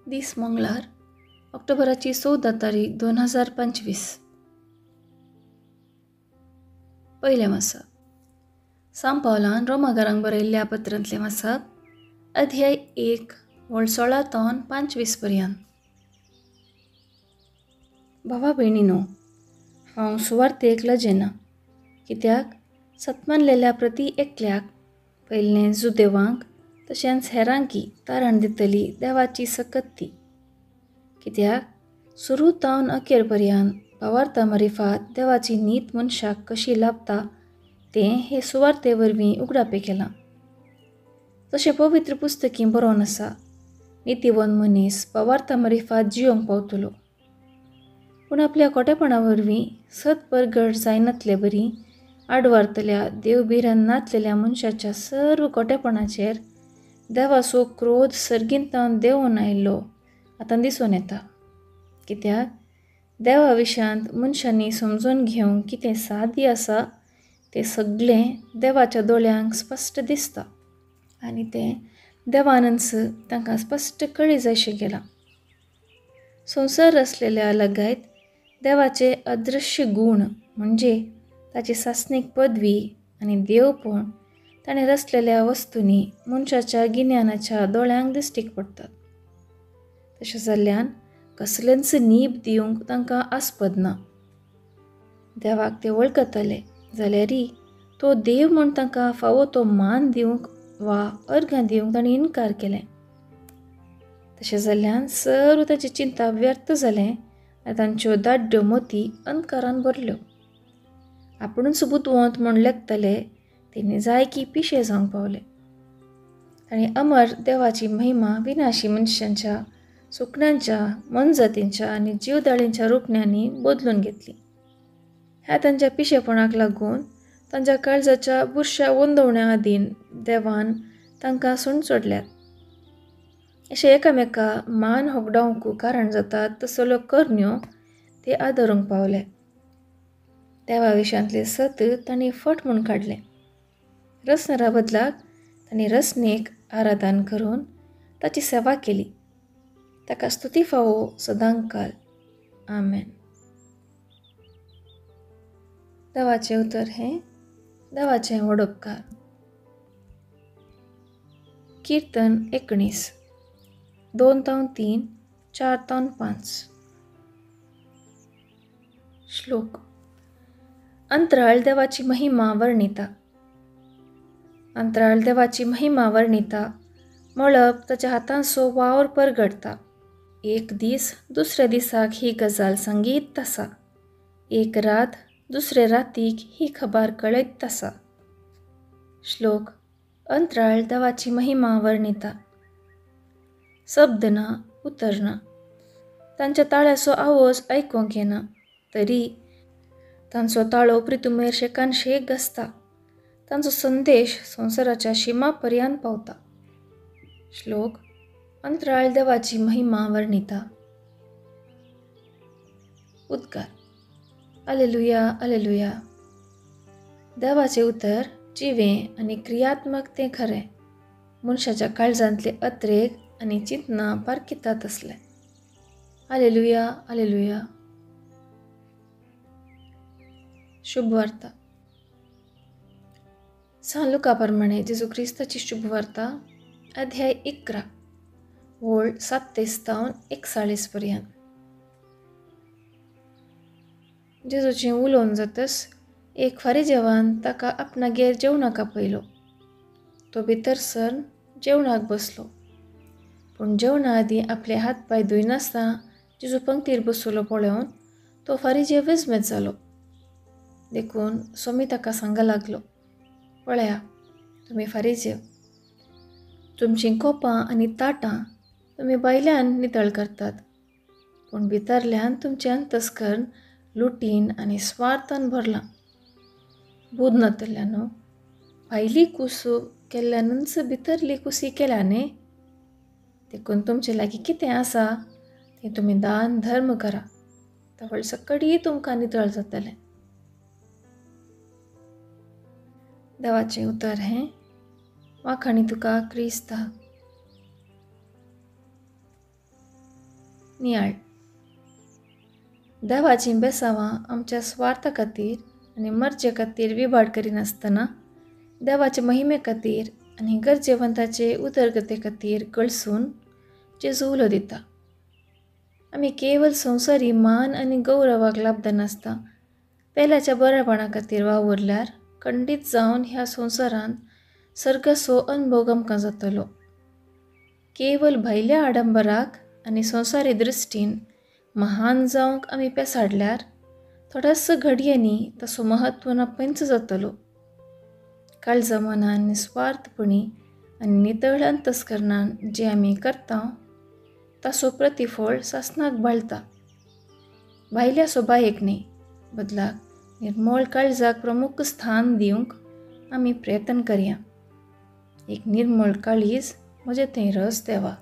दीस मंगळार ऑक्टोबराची 14 तारीख 2025. पयलें वाचप. सांत पावलान रोमाकारांक बरयल्ल्या पत्रांतलें वाचप. अध्याय 1 वळ 16 तावन 25 पर्यंत. भावा भयणीनो, हांव सुवार्थेक लजेना, कित्याक सतमानलेल्या प्रती एकल्याक पयलें जुदेवांक तशेंच हेरांकी तारण दितली देवाची सकत्ती. कित्याक सुरू तावन अखेर पर्यंत भावार्था मारिफात देवाची नीत मनशाक कशी लाभता तें हे सुवार्थे वरवीं उगडापे केलां. जशें पवित्र पुस्तकीं बरोवन आसा, नितीवन मनीस भावार्था मारिफात जियोंक पावतलो. पूण आपल्या खोटेपणा वरवीं सत परगट जायनातले बरी आडवारतल्या देवबिरान नाचलेल्या मनशाच्या सर्व खोटेपणाचेर देवाचो क्रोध सर्गींतावन देंवून आयिल्लो आतां दिसून येता. कित्याक देवा विशांत मनशांनी समजून घेवंक कितें साध्य आसा तें सगळें देवाच्या दोळ्यांक स्पश्ट दिसता आनी तें देवानंच तांकां स्पश्ट कळी जायशें केलां. संवसार रचलेल्या लगायत देवाचे अदृश्य गूण म्हणजे ताची सासणीक पदवी आनी देवपण ताणें रचलेल्या वस्तूंनी मनशाच्या गिन्यानाच्या दोळ्यांक दिश्टीक पडटात. तशें जाल्ल्यान कसलेंच नीब दिवंक तांकां आस्पद ना. देवाक ते वळखतले जाल्यारय तो देव म्हूण तांकां फावो तो मान दिवंक वा अर्घां दिवंक तांणी इन्कार केलें. तशें जाल्ल्यान सर्व ताची चिंता व्यर्थ जालें आनी तांच्यो दाड्ड्यो मती अंधकारान भरल्यो. आपुणूच बुदवंत म्हूण लेखतले तेणी जायकी पिशे जावंक पावले. तांणी अमर देवाची महिमा विनाशी मनशांच्या सुकण्यांच्या मनजातींच्या आनी जीवदाळींच्या रुपण्यांनी बदलून घेतली. ह्या तांच्या पिशेपणाक लागून तांच्या काळजाच्या बुरश्या वंदवण्या आदीन देवान तांकां सुणसोडल्यात. अशें एकामेका मान होगडावंक कारण जातात तसल्यो करण्यो ते आदरूंक पावले. देवा विशांतले सत तांणी फट म्हूण काडलें. रचणारा बदलाक तांणी रचनेक आराधन करून ताची सेवा केली. ताका स्तुती फावो सदांच काल. आमेन. देवाचें उतर हें देवाचें व्हड उपकार. कीर्तन 19 2-3 4-5. श्लोक. अंतराळ देवाची महिमा वर्णिता. अंतराळ देवाची महिमा वर्णिता. मळब ताच्या हातांचो वावर परगडता. एक दीस दुसऱ्या दिसाक ही गजाल सांगीत आसा. एक रात दुसरे रातीक ही खबर कळयत आसा. श्लोक. अंतराळ देवाची महिमा वर्णिता. शब्द ना, उतर ना. तांच्या ताळ्याचो आवाज आयकूंक येना, तरी तांचो ताळो पृथ्वीमेर शेकान शेक घासता. तांचो संदेश संवसाराच्या शिमा पर्यंत पावता. श्लोक. अंतराळ देवाची महिमा वर्णिता. उद्गार. Alleluia alleluia. देवाचें उतर जिवें आनी क्रियात्मक तें खरें. मनशाच्या काळजांतले अत्रेक आनी चिंतना पारखितात असलें. अलेलुया अलेलुया. शुभवार्ता. सांत लुका प्रमाणे जेजू क्रिस्ताची शुभवार्ता. अध्याय 11 वळ 37-41 पर्यंत. जेजूचें उलोवन जातस एक फारिजेवान ताका आपणागेर जेवणाक आपयलो. तो भितर सरून जेवणाक बसलो. पूण जेवणा आदीं आपले हात पांय धुयनासतना जेजू पंक्तीर बसलो पळोवन तो फारिजे विस्मेत जालो. देखून स्वामी ताका सांगूंक लागलो, पळया, तुमी फारिजेव, तुमचीं कोपां आनी ताटां तुमी भायल्यान नितळ करतात, पूण भितरल्यान तुमचें अंतस्करण लुटीन आनी स्वार्थान भरलां. बुध नातल्ल्यानो, भायली कुसू केल्ल्यानूच भितरली कुसी केल्या न्ही. देखून तुमचे लागीं कितें आसा तें तुमी दान धर्म करा, तावळ सकळी तुमकां नितळ जातलें. देवाचें उतर हें वाखाणी तुका क्रिस्ता. नियाळ. देवाची बेसावां आमच्या स्वार्था खातीर आनी मर्जे खातीर विभाड करिनासतना देवाचे महिमे खातीर आनी गरजेवंताचे उदरगते खातीर गळसून जेजू उलो दिता. आमी केवळ संवसारी मान आनी गौरवाक लाभदा नासता पेल्याच्या बरेपणा खातीर वावुरल्यार खंडीत जावन ह्या संवसारांत सर्गसो अनुभव आमकां जातलो. केवळ भायल्या आडंबराक आनी संवसारी दृश्टीन महान जावंक आमी पेसाडल्यार थोड्याच घडयेनी ताचो महत्व नपयंच जातलो. काळजा मनान निस्वार्थपणी आनी नितळ अंतस्करणान जे आमी करता ताचो प्रतिफळ सासणाक बाळटा. भायल्या सोबायेक न्ही, बदलाक निर्मळ काळजाक प्रमुख स्थान दिवंक आमी प्रयत्न करया. एक निर्मळ काळीज म्हजे थंय रस देवा.